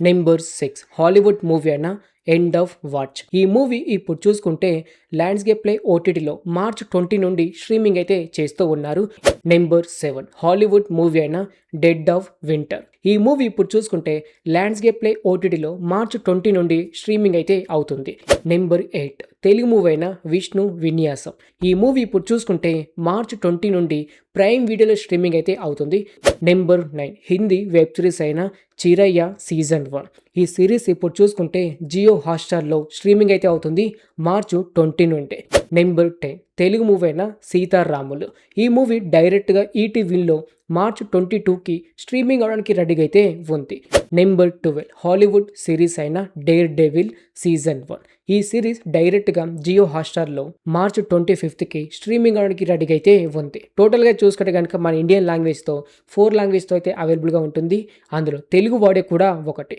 Number 6 Hollywood movie అయిన end of watch. ఈ movie ఇప్పుడు చూసుకుంటే ల్యాండ్స్కేప్ ప్లే ఓటీటీలో మార్చ్ 20 నుండి స్ట్రీమింగ్ అయితే చేస్తూ ఉన్నారు. నెంబర్ 7 హాలీవుడ్ మూవీ అయిన డెడ్ ఆఫ్ వింటర్. ఈ మూవీ ఇప్పుడు చూసుకుంటే ల్యాండ్స్కేప్ ప్లే ఓటీటీలో మార్చ్ 20 నుండి స్ట్రీమింగ్ అయితే అవుతుంది. నెంబర్ 8 తెలుగు మూవీ అయిన విష్ణు విన్యాసం. ఈ మూవీ ఇప్పుడు చూసుకుంటే మార్చ్ 20 నుండి ప్రైమ్ వీడియోలో స్ట్రీమింగ్ అయితే అవుతుంది. నెంబర్ 9 హిందీ వెబ్ సిరీస్ అయిన చిరయ్య సీజన్ 1. ఈ సిరీస్ ఇప్పుడు చూసుకుంటే జియో హాట్‌స్టార్‌లో స్ట్రీమింగ్ అయితే అవుతుంది మార్చ్ 20 నుండి. నెంబర్ 10 తెలుగు మూవీ అయిన సీతారాములు. ఈ మూవీ డైరెక్ట్‌గా ఈటీవీలో మార్చ్ 22కి స్ట్రీమింగ్ అవడానికి రెడీగా అయితే ఉంది. నెంబర్ 12 హాలీవుడ్ సిరీస్ అయిన డేర్ డెవిల్ సీజన్ 1. ఈ సిరీస్ డైరెక్ట్‌గా జియో హాట్‌స్టార్‌లో మార్చ్ 25కి స్ట్రీమింగ్ అవడానికి రెడీగా అయితే ఉంది. టోటల్‌గా చూసుకుంటే గనుక మన ఇండియన్ లాంగ్వేజ్‌తో 4 లాంగ్వేజ్‌తో అయితే అవైలబుల్‌గా ఉంటుంది. అందులో తెలుగు వాడే కూడా ఒకటి.